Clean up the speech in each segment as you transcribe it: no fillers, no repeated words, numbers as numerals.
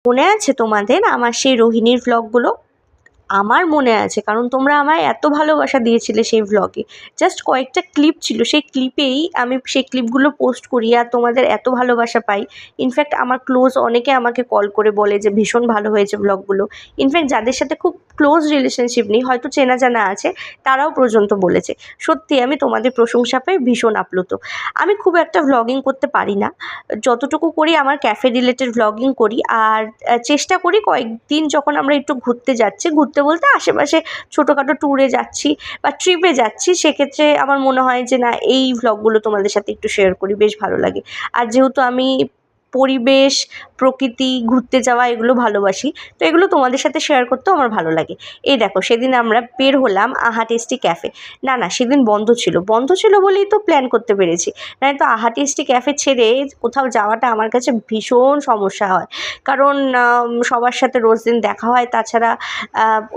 মনে আছে তোমাদের আমার সেই রোহিণীর ভ্লগগুলো? আমার মনে আছে, কারণ তোমরা আমায় এত ভালোবাসা দিয়েছিলে সেই ভ্লগে। জাস্ট কয়েকটা ক্লিপ ছিল, সেই ক্লিপেই আমি সেই ক্লিপগুলো পোস্ট করি আর তোমাদের এত ভালোবাসা পাই। ইনফ্যাক্ট আমার ক্লোজ অনেকে আমাকে কল করে বলে যে ভীষণ ভালো হয়েছে ভ্লগগুলো। ইনফ্যাক্ট যাদের সাথে খুব ক্লোজ রিলেশনশিপ নেই, হয়তো চেনা জানা আছে, তারাও পর্যন্ত বলেছে। সত্যি আমি তোমাদের প্রশংসা পাই, ভীষণ আপ্লুত। আমি খুব একটা ভ্লগিং করতে পারি না, যতটুকু করি আমার ক্যাফে রিলেটেড ভ্লগিং করি। আর চেষ্টা করি কয়েকদিন যখন আমরা একটু ঘুরতে যাচ্ছি, ঘুরতে বলতে আশেপাশে ছোটোখাটো ট্যুরে যাচ্ছি বা ট্রিপে যাচ্ছি, সেক্ষেত্রে আমার মনে হয় যে না, এই ভ্লগগুলো তোমাদের সাথে একটু শেয়ার করি, বেশ ভালো লাগে। আর যেহেতু আমি পরিবেশ, প্রকৃতি, ঘুরতে যাওয়া এগুলো ভালোবাসি, তো এগুলো তোমাদের সাথে শেয়ার করতেও আমার ভালো লাগে। এই দেখো, সেদিন আমরা বের হলাম আহা টেস্টি ক্যাফে। না সেদিন বন্ধ ছিল বলেই তো প্ল্যান করতে পেরেছি, তো আহা টেস্টি ক্যাফে ছেড়ে কোথাও যাওয়াটা আমার কাছে ভীষণ সমস্যা হয়। কারণ সবার সাথে রোজ দিন দেখা হয়, তাছাড়া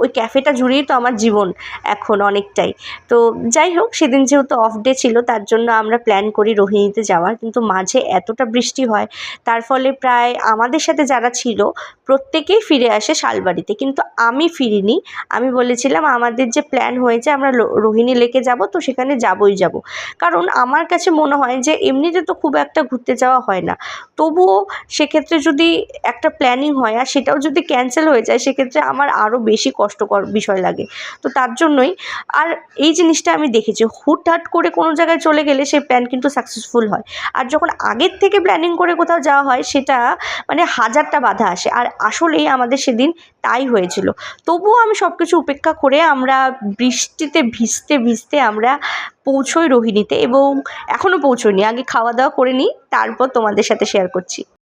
ওই ক্যাফেটা জুড়েই তো আমার জীবন এখন অনেকটাই। তো যাই হোক, সেদিন যেহেতু অফ ডে ছিল, তার জন্য আমরা প্ল্যান করি রোহিণীতে যাওয়ার, কিন্তু মাঝে এতটা বৃষ্টি হয়, তার ফলে প্রায় আমাদের সাথে যারা ছিল প্রত্যেকেই ফিরে আসে শালবাড়িতে, কিন্তু আমি ফিরিনি। আমি বলেছিলাম আমাদের যে প্ল্যান হয়েছে আমরা রোহিণী লেকে যাব, তো সেখানে যাবই যাব। কারণ আমার কাছে মনে হয় যে এমনিতে তো খুব একটা ঘুরতে যাওয়া হয় না, তবুও সেক্ষেত্রে যদি একটা প্ল্যানিং হয় আর সেটাও যদি ক্যান্সেল হয়ে যায়, সেক্ষেত্রে আমার আরও বেশি কষ্টকর বিষয় লাগে। তো তার জন্যই, আর এই জিনিসটা আমি দেখেছি, হুটহাট করে কোনো জায়গায় চলে গেলে সেই প্ল্যান কিন্তু সাকসেসফুল হয়। আর যখন আগের থেকে প্ল্যানিং করে কোথাও যাওয়া হয়, সেটা মানে হাজারটা বাধা আসে। আর আসলেই আমাদের সেদিন তাই হয়েছিল। তবুও আমি সব কিছু উপেক্ষা করে আমরা বৃষ্টিতে ভিজতে ভিজতে আমরা পৌঁছোই রোহিণীতে, এবং এখনও পৌঁছোইনি, আগে খাওয়া দাওয়া করে নিই, তারপর তোমাদের সাথে শেয়ার করছি।